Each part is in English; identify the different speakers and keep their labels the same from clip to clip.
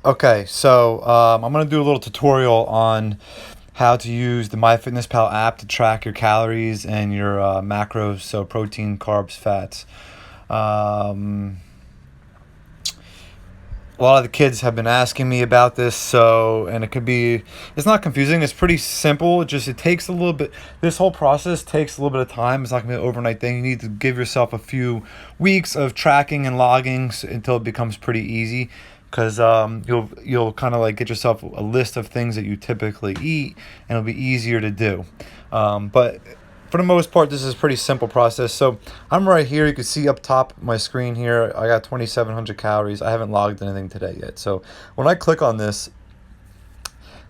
Speaker 1: Okay, so I'm going to do a little tutorial on how to use the MyFitnessPal app to track your calories and your macros, so protein, carbs, fats. Um, a lot of the kids have been asking me about this, and it's not confusing, it's pretty simple. It takes a little bit, this whole process takes a little bit of time. It's not going to be an overnight thing. You need to give yourself a few weeks of tracking and logging until it becomes pretty easy. Because you'll kind of like get yourself a list of things that you typically eat, and it'll be easier to do. But for the most part, this is a pretty simple process. So I'm right here. You can see up top of my screen here, I got 2,700 calories. I haven't logged anything today yet. So when I click on this,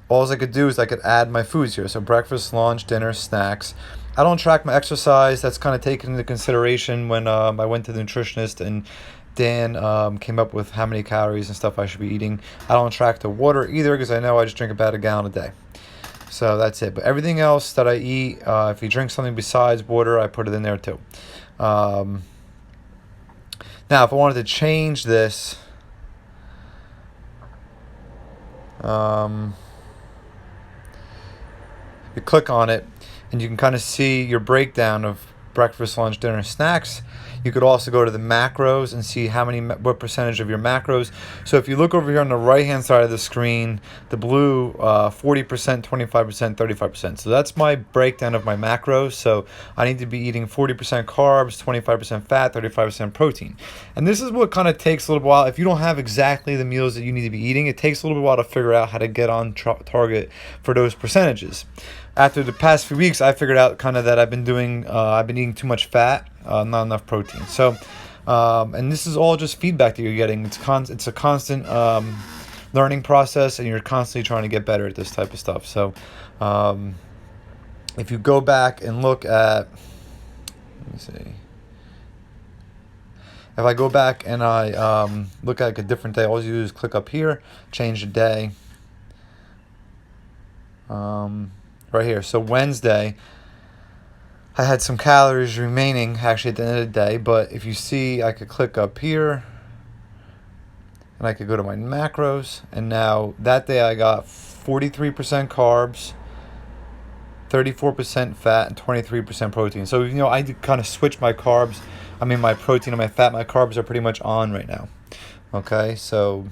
Speaker 1: all I could do is I could add my foods here. So breakfast, lunch, dinner, snacks. I don't track my exercise. That's kind of taken into consideration when I went to the nutritionist, and Dan came up with how many calories and stuff I should be eating. I don't track the water either because I know I just drink about a gallon a day. So that's it. But everything else that I eat, if you drink something besides water, I put it in there too. Um, Now, if I wanted to change this, um, you click on it, and you can kind of see your breakdown of breakfast, lunch, dinner, snacks. You could also go to the macros and see what percentage of your macros. So if you look over here on the right hand side of the screen, the blue 40%, 25%, 35%. So that's my breakdown of my macros. So I need to be eating 40% carbs, 25% fat, 35% protein. And this is what kind of takes a little while. If you don't have exactly the meals that you need to be eating, it takes a little while to figure out how to get on target for those percentages. After the past few weeks, I figured out kind of that I've been eating too much fat, not enough protein. So, and this is all just feedback that you're getting. It's a constant learning process, and you're constantly trying to get better at this type of stuff. So, if you go back and look at, let me see. If I go back and I look at like a different day, all you do is click up here, change the day. Right here. So Wednesday, I had some calories remaining actually at the end of the day, but if you see, I could click up here and I could go to my macros, and now that day I got 43% carbs, 34% fat, and 23% protein. So, I kind of switch my carbs. My protein and my fat, my carbs are pretty much on right now. Okay, so,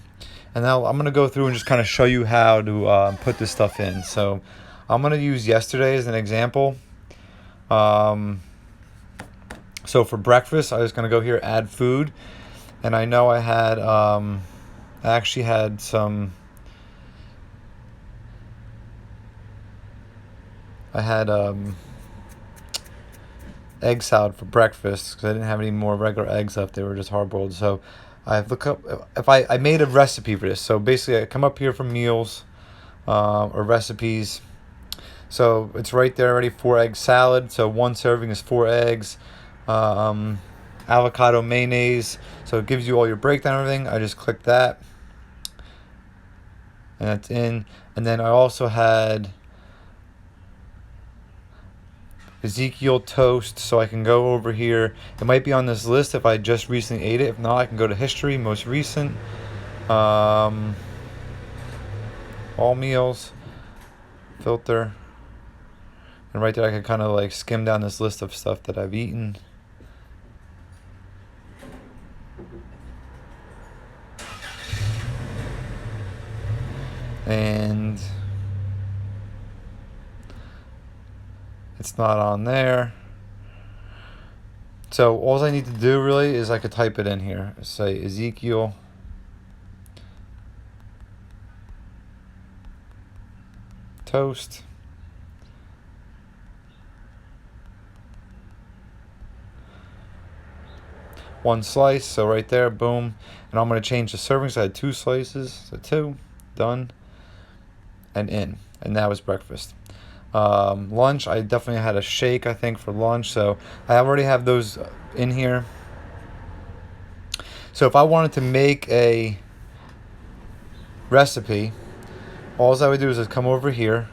Speaker 1: and now I'm going to go through and just kind of show you how to put this stuff in. So I'm going to use yesterday as an example. So for breakfast, I was going to go here, add food. And I know I actually had some, egg salad for breakfast because I didn't have any more regular eggs left. They were just hard boiled. So I look up, if I made a recipe for this. So basically I come up here for meals, or recipes. So it's right there already, 4-egg salad. So one serving is 4 eggs, avocado mayonnaise. So it gives you all your breakdown and everything. I just click that, and that's in. And then I also had Ezekiel toast, so I can go over here. It might be on this list if I just recently ate it. If not, I can go to history, most recent, all meals, filter, and right there I can kind of like skim down this list of stuff that I've eaten. And it's not on there. So all I need to do really is I could type it in here. Say Ezekiel toast. One slice, so right there, boom. And I'm going to change the serving. So I had 2 slices, so 2, done, and in. And that was breakfast. Lunch, I definitely had a shake, I think, for lunch. So I already have those in here. So if I wanted to make a recipe, all I would do is just come over here.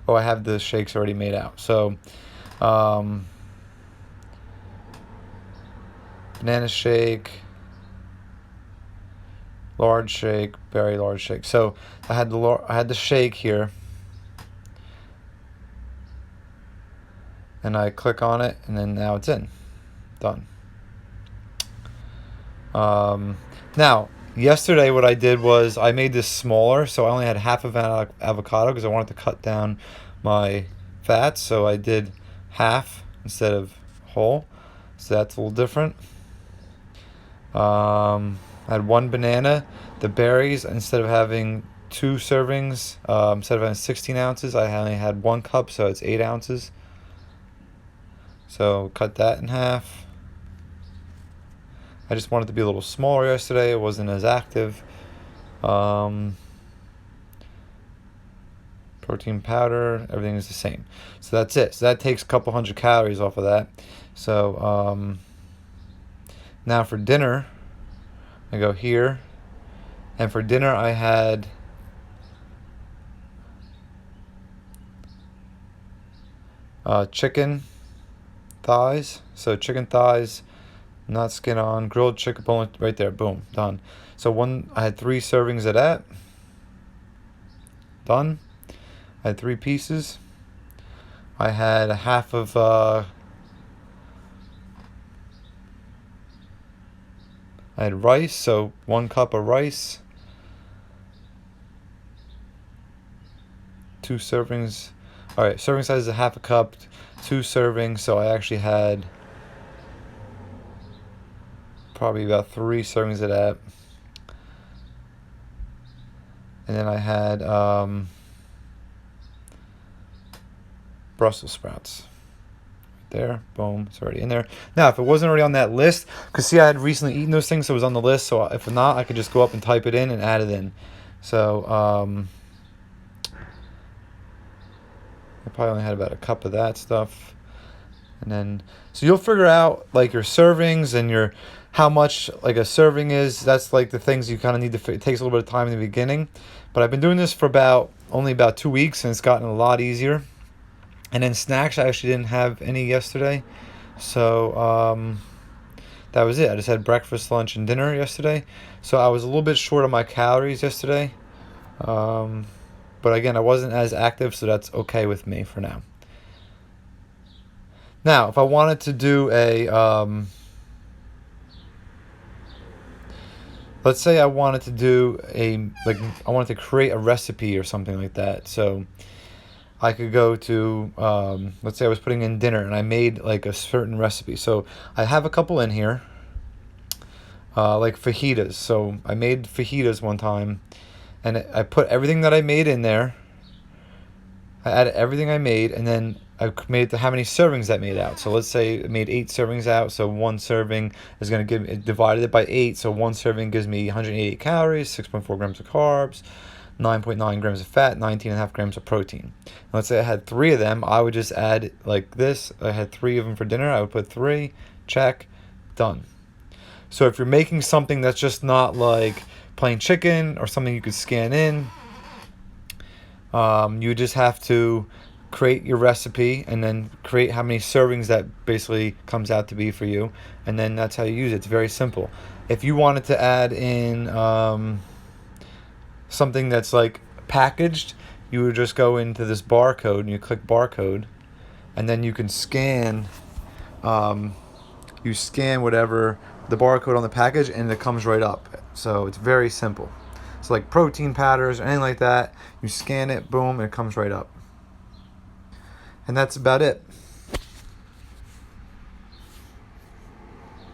Speaker 1: Oh, I have the shakes already made out. So, banana shake, large shake, very large shake. So I had the shake here, and I click on it, and then now it's in, done. Now yesterday what I did was I made this smaller, so I only had half of an avocado because I wanted to cut down my fats. So I did half instead of whole, so that's a little different. I had one banana. The berries, instead of having 2 servings, instead of having 16 ounces, I only had 1 cup, so it's 8 ounces. So cut that in half. I just wanted to be a little smaller yesterday. It wasn't as active. Protein powder, everything is the same. So that's it. So that takes a couple hundred calories off of that. So now for dinner, I go here. And for dinner, I had chicken thighs. So chicken thighs, not skin on, grilled chicken bone right there. Boom, done. So I had 3 servings of that. Done. I had 3 pieces. I had a half of I had rice, so 1 cup of rice. 2 servings. All right, serving size is a half a cup, 2 servings. So I actually had probably about 3 servings of that. And then I had Brussels sprouts. There, boom, it's already in there. Now, if it wasn't already on that list, because see, I had recently eaten those things, so it was on the list. So if not, I could just go up and type it in and add it in. So I probably only had about a cup of that stuff. And then, so you'll figure out like your servings and your how much like a serving is. That's like the things you kind of need to. It takes a little bit of time in the beginning, but I've been doing this for only about 2 weeks, and it's gotten a lot easier. And then snacks, I actually didn't have any yesterday, so that was it. I just had breakfast, lunch, and dinner yesterday, so I was a little bit short on my calories yesterday. But again, I wasn't as active, so that's okay with me for now. Now, if I wanted to do let's say I wanted to do I wanted to create a recipe or something like that. So I could go to, let's say I was putting in dinner and I made like a certain recipe. So I have a couple in here, like fajitas. So I made fajitas one time, and I put everything that I made in there. I added everything I made, and then I made it to how many servings that made out. So let's say it made 8 servings out. So 1 serving is going to give it, divided it by 8. So 1 serving gives me 188 calories, 6.4 grams of carbs, 9.9 grams of fat, 19.5 grams of protein. And let's say I had 3 of them. I would just add like this. I had 3 of them for dinner. I would put 3, check, done. So if you're making something that's just not like plain chicken or something you could scan in, you just have to create your recipe and then create how many servings that basically comes out to be for you, and then that's how you use it. It's very simple. If you wanted to add in something that's like packaged, you would just go into this barcode and you click barcode, and then you can scan you scan whatever the barcode on the package, and it comes right up. So it's very simple. So like protein powders or anything like that, you scan it, boom, and it comes right up. And that's about it.